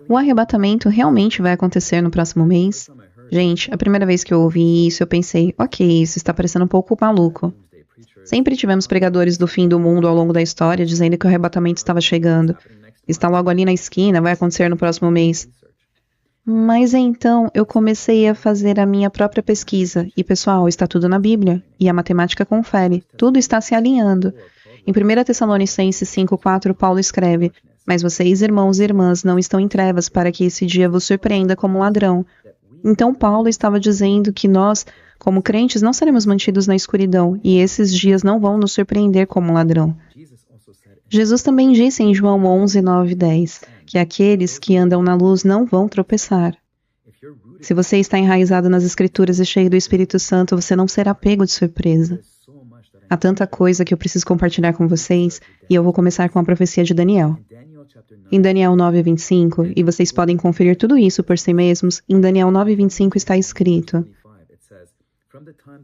O arrebatamento realmente vai acontecer no próximo mês? Gente, a primeira vez que eu ouvi isso, eu pensei, ok, isso está parecendo um pouco maluco. Sempre tivemos pregadores do fim do mundo ao longo da história dizendo que o arrebatamento estava chegando. Está logo ali na esquina, vai acontecer no próximo mês. Mas então eu comecei a fazer a minha própria pesquisa. E pessoal, está tudo na Bíblia. E a matemática confere. Tudo está se alinhando. Em 1 Tessalonicenses 5,4, Paulo escreve: Mas vocês, irmãos e irmãs, não estão em trevas para que esse dia vos surpreenda como ladrão. Então Paulo estava dizendo que nós, como crentes, não seremos mantidos na escuridão. E esses dias não vão nos surpreender como ladrão. Jesus também disse em João 11, 9 e 10, que aqueles que andam na luz não vão tropeçar. Se você está enraizado nas Escrituras e cheio do Espírito Santo, você não será pego de surpresa. Há tanta coisa que eu preciso compartilhar com vocês, e eu vou começar com a profecia de Daniel. Em Daniel 9, 25, e vocês podem conferir tudo isso por si mesmos, em Daniel 9, 25 está escrito: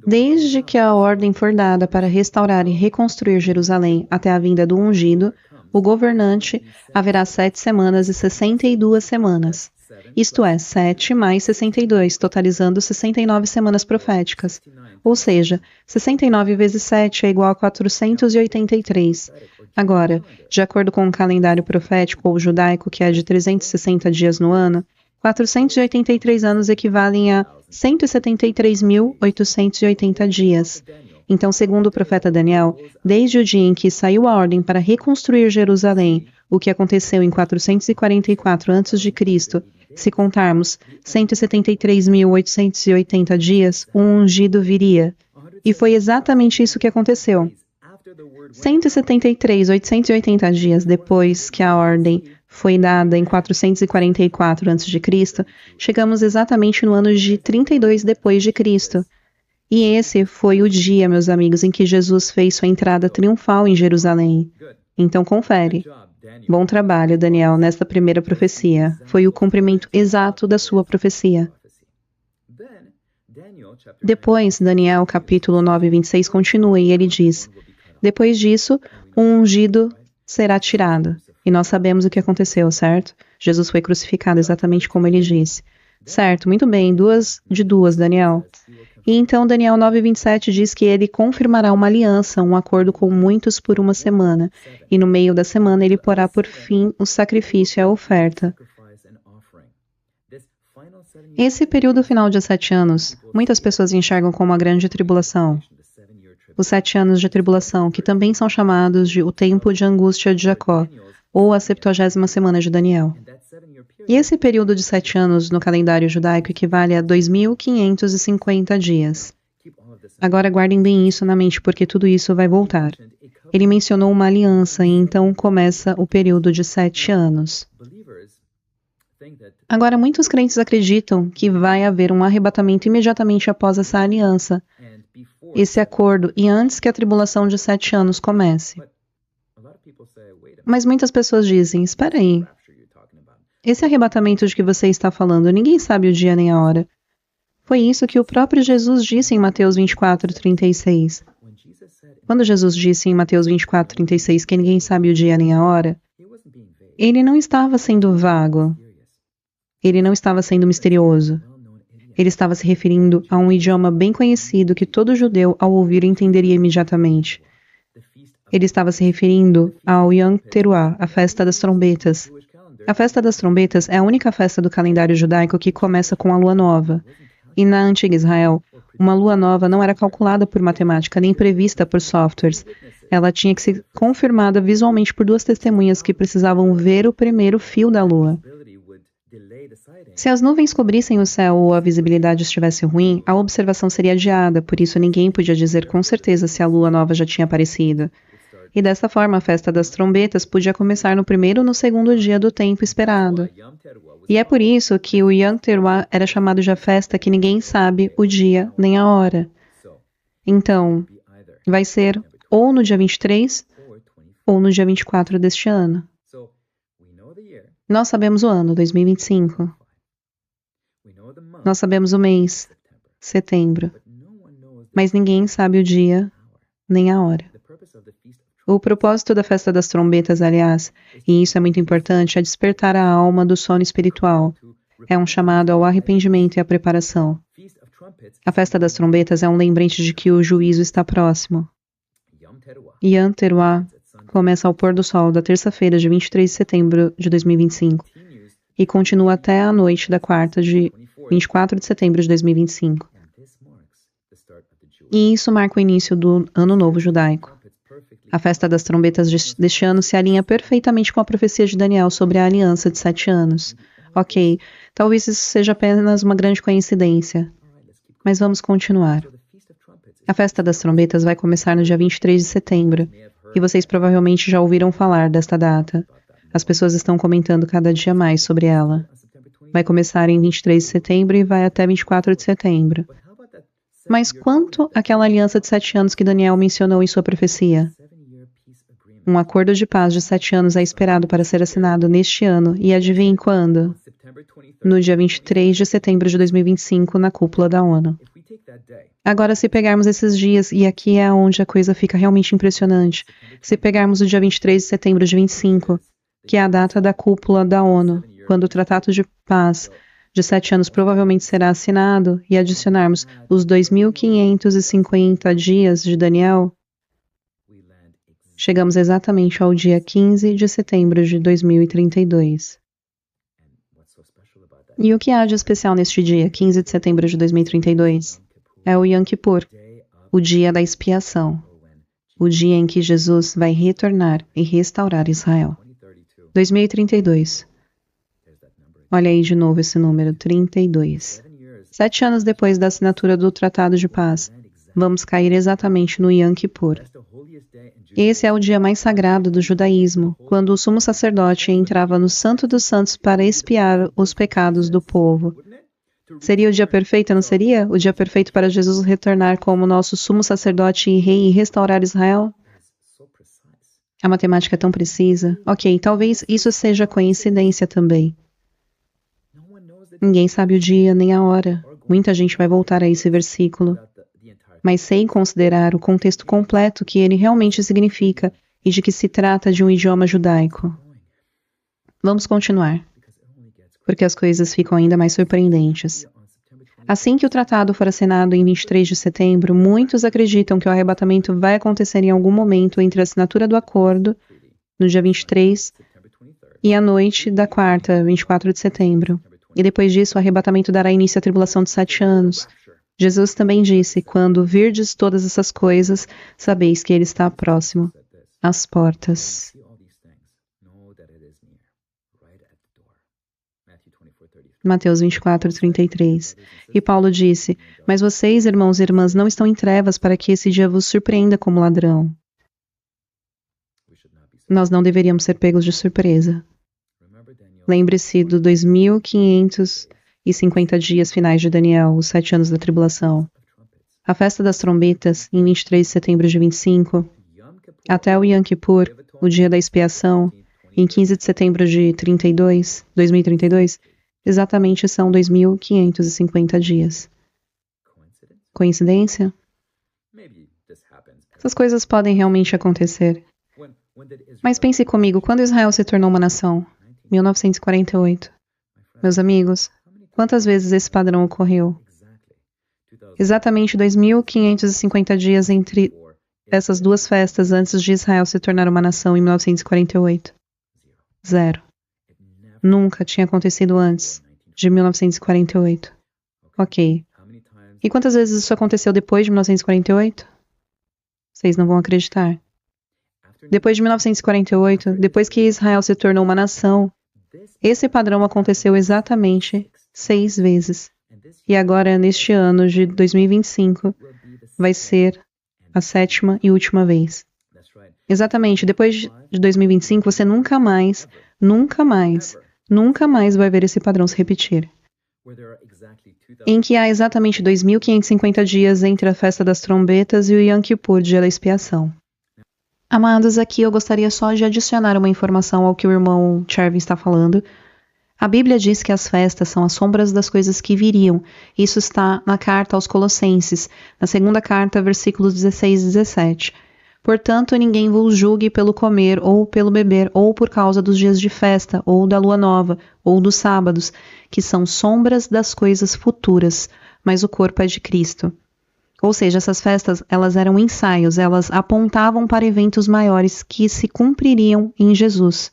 Desde que a ordem for dada para restaurar e reconstruir Jerusalém até a vinda do ungido, o governante, haverá 7 semanas e 62 semanas. Isto é, 7 mais 62, totalizando 69 semanas proféticas. Ou seja, 69 vezes 7 é igual a 483. Agora, de acordo com o calendário profético ou judaico, que é de 360 dias no ano, 483 anos equivalem a 173.880 dias. Então, segundo o profeta Daniel, desde o dia em que saiu a ordem para reconstruir Jerusalém, o que aconteceu em 444 a.C., se contarmos 173.880 dias, um ungido viria. E foi exatamente isso que aconteceu. 173.880 dias depois que a ordem foi dada em 444 a.C., chegamos exatamente no ano de 32 depois de Cristo. E esse foi o dia, meus amigos, em que Jesus fez sua entrada triunfal em Jerusalém. Então confere. Bom trabalho, Daniel, nesta primeira profecia. Foi o cumprimento exato da sua profecia. Depois, Daniel, capítulo 9, 26, continua e ele diz: Depois disso, um ungido será tirado. E nós sabemos o que aconteceu, certo? Jesus foi crucificado exatamente como ele disse. Certo, muito bem, duas, Daniel. E então Daniel 9:27 diz que ele confirmará uma aliança, um acordo com muitos por uma semana. E no meio da semana ele porá por fim o sacrifício e a oferta. Esse período final de 7 anos, muitas pessoas enxergam como a grande tribulação. Os 7 anos de tribulação, que também são chamados de o tempo de angústia de Jacó, ou a 70ª semana de Daniel. E esse período de 7 anos no calendário judaico equivale a 2.550 dias. Agora guardem bem isso na mente, porque tudo isso vai voltar. Ele mencionou uma aliança e então começa o período de 7 anos. Agora, muitos crentes acreditam que vai haver um arrebatamento imediatamente após essa aliança, esse acordo, e antes que a tribulação de 7 anos comece. Mas muitas pessoas dizem, espera aí, esse arrebatamento de que você está falando, ninguém sabe o dia nem a hora. Foi isso que o próprio Jesus disse em Mateus 24:36. Quando Jesus disse em Mateus 24:36 que ninguém sabe o dia nem a hora, ele não estava sendo vago. Ele não estava sendo misterioso. Ele estava se referindo a um idioma bem conhecido que todo judeu, ao ouvir, entenderia imediatamente. Ele estava se referindo ao Yom Teruah, a festa das trombetas. A festa das trombetas é a única festa do calendário judaico que começa com a lua nova. E na antiga Israel, uma lua nova não era calculada por matemática nem prevista por softwares. Ela tinha que ser confirmada visualmente por 2 testemunhas que precisavam ver o primeiro fio da lua. Se as nuvens cobrissem o céu ou a visibilidade estivesse ruim, a observação seria adiada, por isso ninguém podia dizer com certeza se a lua nova já tinha aparecido. E dessa forma a festa das trombetas podia começar no primeiro ou no segundo dia do tempo esperado. E é por isso que o Yom Teruah era chamado de a festa que ninguém sabe o dia nem a hora. Então, vai ser ou no dia 23 ou no dia 24 deste ano. Nós sabemos o ano, 2025. Nós sabemos o mês, setembro. Mas ninguém sabe o dia nem a hora. O propósito da festa das trombetas, aliás, e isso é muito importante, é despertar a alma do sono espiritual. É um chamado ao arrependimento e à preparação. A festa das trombetas é um lembrete de que o juízo está próximo. Yom Teruah começa ao pôr do sol da terça-feira de 23 de setembro de 2025 e continua até a noite da quarta de 24 de setembro de 2025. E isso marca o início do Ano Novo Judaico. A festa das trombetas deste ano se alinha perfeitamente com a profecia de Daniel sobre a aliança de 7 anos. Ok, talvez isso seja apenas uma grande coincidência, mas vamos continuar. A festa das trombetas vai começar no dia 23 de setembro, e vocês provavelmente já ouviram falar desta data. As pessoas estão comentando cada dia mais sobre ela. Vai começar em 23 de setembro e vai até 24 de setembro. Mas quanto àquela aliança de 7 anos que Daniel mencionou em sua profecia? Um acordo de paz de 7 anos é esperado para ser assinado neste ano, e adivinhem quando? No dia 23 de setembro de 2025, na cúpula da ONU. Agora, se pegarmos esses dias, e aqui é onde a coisa fica realmente impressionante, se pegarmos o dia 23 de setembro de 25, que é a data da cúpula da ONU, quando o Tratado de Paz de 7 anos provavelmente será assinado, e adicionarmos os 2.550 dias de Daniel, chegamos exatamente ao dia 15 de setembro de 2032. E o que há de especial neste dia, 15 de setembro de 2032? É o Yom Kippur, o dia da expiação, o dia em que Jesus vai retornar e restaurar Israel. 2032. Olha aí de novo esse número, 32. 7 anos depois da assinatura do Tratado de Paz, vamos cair exatamente no Yom Kippur. Esse é o dia mais sagrado do judaísmo, quando o sumo sacerdote entrava no Santo dos Santos para expiar os pecados do povo. Seria o dia perfeito, não seria? O dia perfeito para Jesus retornar como nosso sumo sacerdote e rei e restaurar Israel? A matemática é tão precisa. Ok, talvez isso seja coincidência também. Ninguém sabe o dia nem a hora. Muita gente vai voltar a esse versículo. Mas sem considerar o contexto completo que ele realmente significa e de que se trata de um idioma judaico. Vamos continuar, porque as coisas ficam ainda mais surpreendentes. Assim que o tratado for assinado em 23 de setembro, muitos acreditam que o arrebatamento vai acontecer em algum momento entre a assinatura do acordo, no dia 23, e a noite da quarta, 24 de setembro. E depois disso, o arrebatamento dará início à tribulação de 7 anos. Jesus também disse, quando virdes todas essas coisas, sabeis que ele está próximo, às portas. Mateus 24, 33. E Paulo disse, mas vocês, irmãos e irmãs, não estão em trevas para que esse dia vos surpreenda como ladrão. Nós não deveríamos ser pegos de surpresa. Lembre-se do 2.550 dias finais de Daniel, os 7 anos da tribulação. A festa das trombetas, em 23 de setembro de 25, até o Yom Kippur, o dia da expiação, em 15 de setembro de 2032, exatamente são 2.550 dias. Coincidência? Essas coisas podem realmente acontecer. Mas pense comigo, quando Israel se tornou uma nação? 1948. Meus amigos, quantas vezes esse padrão ocorreu? Exatamente 2.550 dias entre essas duas festas antes de Israel se tornar uma nação em 1948. 0. Nunca tinha acontecido antes de 1948. Ok. E quantas vezes isso aconteceu depois de 1948? Vocês não vão acreditar. Depois de 1948, depois que Israel se tornou uma nação, esse padrão aconteceu exatamente 6 vezes. E agora, neste ano de 2025, vai ser a 7ª e última vez. Exatamente, depois de 2025, você nunca mais vai ver esse padrão se repetir. Em que há exatamente 2.550 dias entre a festa das trombetas e o Yom Kippur, dia da expiação. Amados, aqui eu gostaria só de adicionar uma informação ao que o irmão Charvin está falando. A Bíblia diz que as festas são as sombras das coisas que viriam. Isso está na carta aos Colossenses, na 2ª carta, versículos 16 e 17. Portanto, ninguém vos julgue pelo comer, ou pelo beber, ou por causa dos dias de festa, ou da lua nova, ou dos sábados, que são sombras das coisas futuras, mas o corpo é de Cristo. Ou seja, essas festas, elas eram ensaios, elas apontavam para eventos maiores que se cumpririam em Jesus.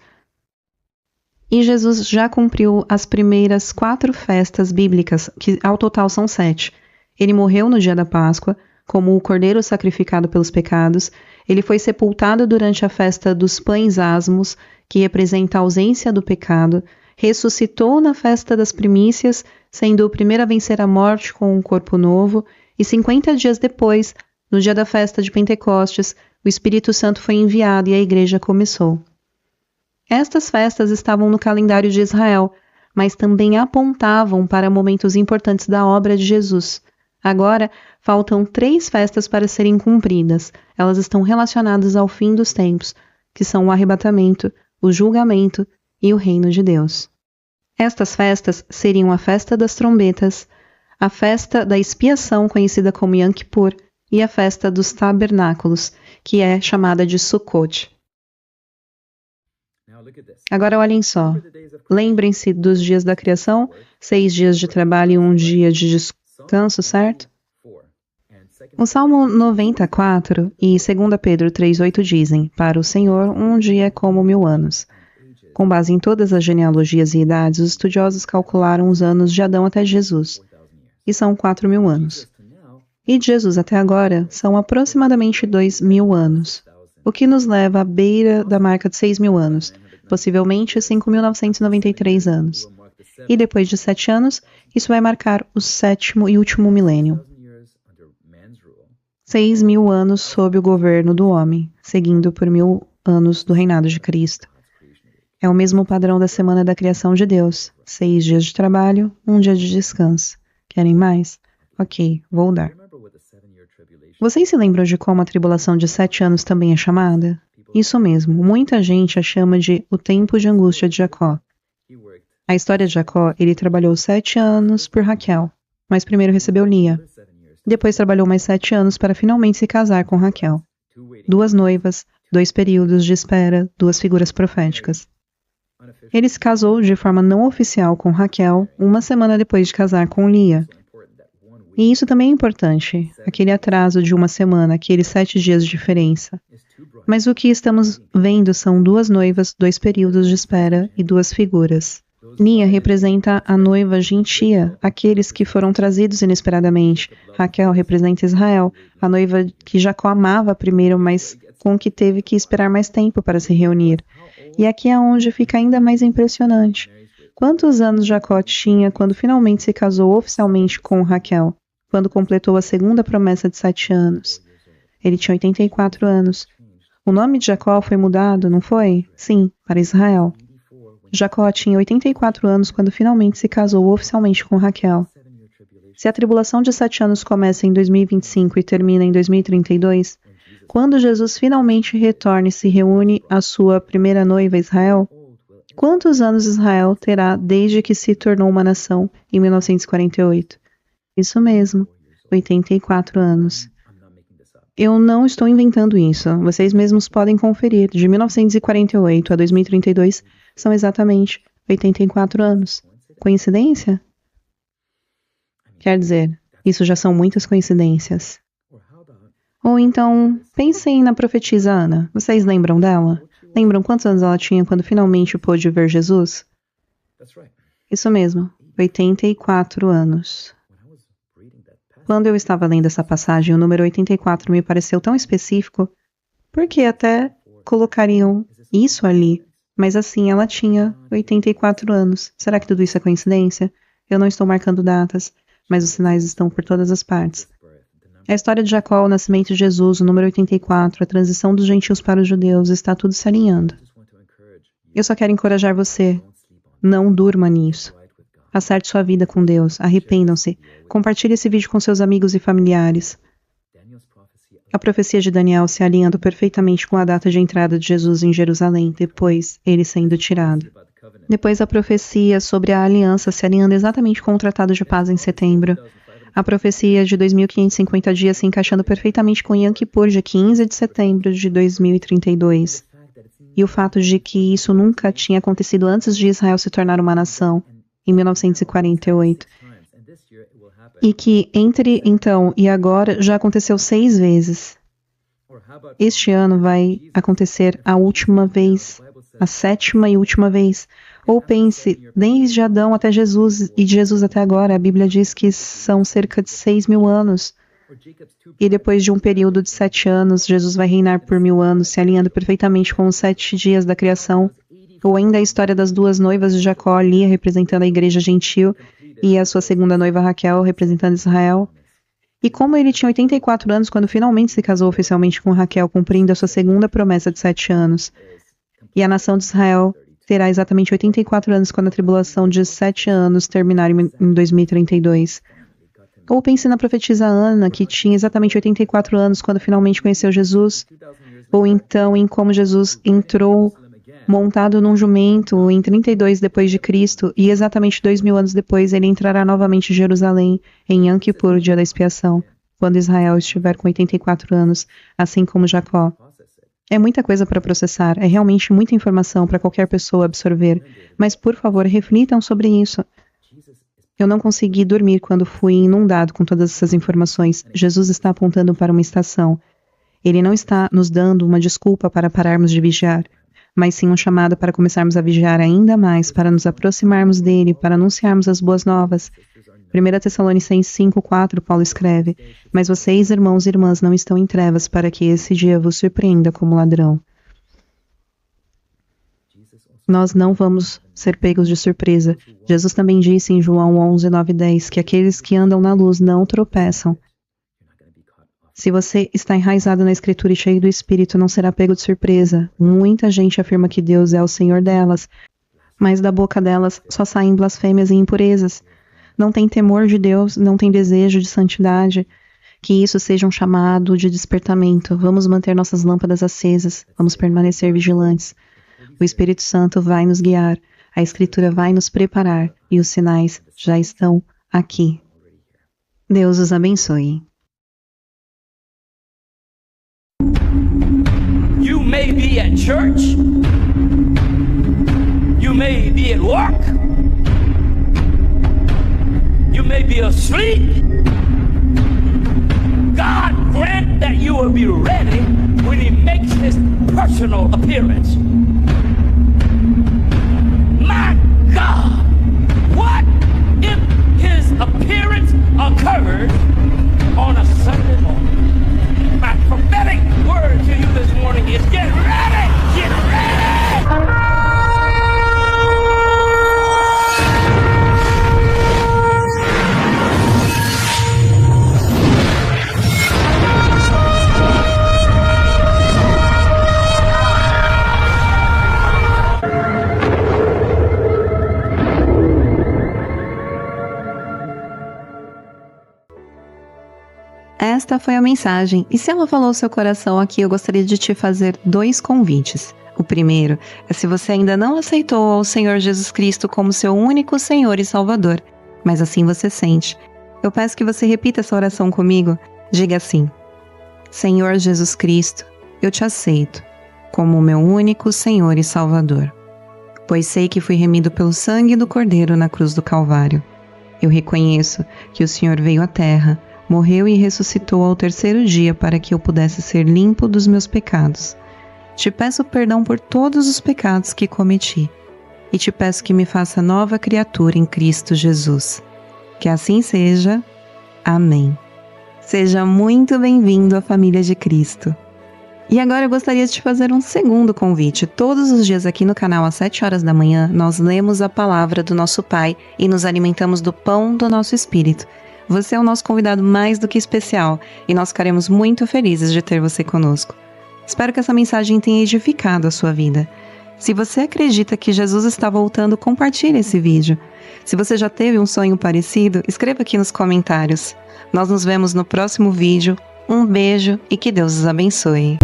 E Jesus já cumpriu as primeiras 4 festas bíblicas, que ao total são 7. Ele morreu no dia da Páscoa, como o cordeiro sacrificado pelos pecados. Ele foi sepultado durante a festa dos pães asmos, que representa a ausência do pecado. Ressuscitou na festa das primícias, sendo o primeiro a vencer a morte com um corpo novo. E 50 dias depois, no dia da festa de Pentecostes, o Espírito Santo foi enviado e a igreja começou. Estas festas estavam no calendário de Israel, mas também apontavam para momentos importantes da obra de Jesus. Agora, faltam 3 festas para serem cumpridas. Elas estão relacionadas ao fim dos tempos, que são o arrebatamento, o julgamento e o reino de Deus. Estas festas seriam a festa das trombetas, a festa da expiação, conhecida como Yom Kippur, e a festa dos tabernáculos, que é chamada de Sukkot. Agora olhem só. Lembrem-se dos dias da criação, 6 dias de trabalho e 1 dia de descanso, certo? O Salmo 94 e 2 Pedro 3,8 dizem: para o Senhor, um dia é como 1000 anos. Com base em todas as genealogias e idades, os estudiosos calcularam os anos de Adão até Jesus, e são 4.000 anos. E de Jesus até agora são aproximadamente 2.000 anos, o que nos leva à beira da marca de 6.000 anos, possivelmente 5.993 anos. E depois de 7 anos, isso vai marcar o 7º e último milênio. 6.000 anos sob o governo do homem, seguindo por 1.000 anos do reinado de Cristo. É o mesmo padrão da semana da criação de Deus. 6 dias de trabalho, 1 dia de descanso. Querem mais? Ok, vou dar. Vocês se lembram de como a tribulação de 7 anos também é chamada? Isso mesmo, muita gente a chama de o tempo de angústia de Jacó. A história de Jacó, ele trabalhou 7 anos por Raquel, mas primeiro recebeu Lia. Depois trabalhou mais 7 anos para finalmente se casar com Raquel. 2 noivas, 2 períodos de espera, 2 figuras proféticas. Ele se casou de forma não oficial com Raquel 1 semana depois de casar com Lia. E isso também é importante, aquele atraso de 1 semana, aqueles 7 dias de diferença. Mas o que estamos vendo são 2 noivas, 2 períodos de espera e 2 figuras. Lia representa a noiva gentia, aqueles que foram trazidos inesperadamente. Raquel representa Israel, a noiva que Jacó amava primeiro, mas com que teve que esperar mais tempo para se reunir. E aqui é onde fica ainda mais impressionante. Quantos anos Jacó tinha quando finalmente se casou oficialmente com Raquel? Quando completou a segunda promessa de 7 anos. Ele tinha 84 anos. O nome de Jacó foi mudado, não foi? Sim, para Israel. Jacó tinha 84 anos quando finalmente se casou oficialmente com Raquel. Se a tribulação de 7 anos começa em 2025 e termina em 2032, quando Jesus finalmente retorna e se reúne à sua primeira noiva Israel, quantos anos Israel terá desde que se tornou uma nação em 1948? Isso mesmo, 84 anos. Eu não estou inventando isso, vocês mesmos podem conferir. De 1948 a 2032 são exatamente 84 anos. Coincidência? Quer dizer, isso já são muitas coincidências. Ou então, pensem na profetisa Ana. Vocês lembram dela? Lembram quantos anos ela tinha quando finalmente pôde ver Jesus? Isso mesmo, 84 anos. Quando eu estava lendo essa passagem, o número 84 me pareceu tão específico, porque até colocariam isso ali, mas assim, ela tinha 84 anos. Será que tudo isso é coincidência? Eu não estou marcando datas, mas os sinais estão por todas as partes. A história de Jacó, o nascimento de Jesus, o número 84, a transição dos gentios para os judeus, está tudo se alinhando. Eu só quero encorajar você. Não durma nisso. Acerte sua vida com Deus. Arrependam-se. Compartilhe esse vídeo com seus amigos e familiares. A profecia de Daniel se alinhando perfeitamente com a data de entrada de Jesus em Jerusalém, depois ele sendo tirado. Depois a profecia sobre a aliança se alinhando exatamente com o Tratado de Paz em setembro. A profecia de 2.550 dias se encaixando perfeitamente com Yom Kippur, dia 15 de setembro de 2032. E o fato de que isso nunca tinha acontecido antes de Israel se tornar uma nação, em 1948. E que entre então e agora já aconteceu 6 vezes. Este ano vai acontecer a última vez, a 7ª e última vez. Ou pense, desde Adão até Jesus, e de Jesus até agora, a Bíblia diz que são cerca de 6.000 anos. E depois de um período de 7 anos, Jesus vai reinar por 1.000 anos, se alinhando perfeitamente com os 7 dias da criação. Ou ainda a história das 2 noivas de Jacó, Lia representando a igreja gentil, e a sua segunda noiva Raquel representando Israel. E como ele tinha 84 anos quando finalmente se casou oficialmente com Raquel, cumprindo a sua segunda promessa de 7 anos. E a nação de Israel terá exatamente 84 anos quando a tribulação de 7 anos terminar em 2032. Ou pense na profetisa Ana, que tinha exatamente 84 anos quando finalmente conheceu Jesus. Ou então em como Jesus entrou montado num jumento em 32 depois de Cristo, e exatamente 2.000 anos depois ele entrará novamente em Jerusalém, em Yom Kippur, dia da expiação, quando Israel estiver com 84 anos, assim como Jacó. É muita coisa para processar, é realmente muita informação para qualquer pessoa absorver, mas por favor, reflitam sobre isso. Eu não consegui dormir quando fui inundado com todas essas informações. Jesus está apontando para uma estação. Ele não está nos dando uma desculpa para pararmos de vigiar, mas sim um chamado para começarmos a vigiar ainda mais, para nos aproximarmos dele, para anunciarmos as boas novas. 1 Tessalonicenses 5:4, Paulo escreve: "Mas vocês, irmãos e irmãs, não estão em trevas para que esse dia vos surpreenda como ladrão." Nós não vamos ser pegos de surpresa. Jesus também disse em João 11:9-10 que aqueles que andam na luz não tropeçam. Se você está enraizado na Escritura e cheio do Espírito, não será pego de surpresa. Muita gente afirma que Deus é o Senhor delas, mas da boca delas só saem blasfêmias e impurezas. Não tem temor de Deus, não tem desejo de santidade. Que isso seja um chamado de despertamento. Vamos manter nossas lâmpadas acesas, vamos permanecer vigilantes. O Espírito Santo vai nos guiar, a Escritura vai nos preparar e os sinais já estão aqui. Deus os abençoe. You may be at church, you may be at work, you may be asleep. God grant that you will be ready when He makes His personal appearance. My God, what if His appearance occurred on a Sunday morning? My prophetic word to you this morning is get ready! Get ready! Esta foi a mensagem, e se ela falou seu coração aqui, eu gostaria de te fazer 2 convites. O primeiro é se você ainda não aceitou ao Senhor Jesus Cristo como seu único Senhor e Salvador, mas assim você sente. Eu peço que você repita essa oração comigo. Diga assim: Senhor Jesus Cristo, eu te aceito como o meu único Senhor e Salvador, pois sei que fui remido pelo sangue do Cordeiro na cruz do Calvário. Eu reconheço que o Senhor veio à terra, morreu e ressuscitou ao 3º dia para que eu pudesse ser limpo dos meus pecados. Te peço perdão por todos os pecados que cometi e te peço que me faça nova criatura em Cristo Jesus. Que assim seja. Amém. Seja muito bem-vindo à família de Cristo. E agora eu gostaria de te fazer um segundo convite. Todos os dias aqui no canal às 7 horas da manhã, nós lemos a palavra do nosso Pai e nos alimentamos do pão do nosso Espírito. Você é o nosso convidado mais do que especial e nós ficaremos muito felizes de ter você conosco. Espero que essa mensagem tenha edificado a sua vida. Se você acredita que Jesus está voltando, compartilhe esse vídeo. Se você já teve um sonho parecido, escreva aqui nos comentários. Nós nos vemos no próximo vídeo. Um beijo e que Deus os abençoe.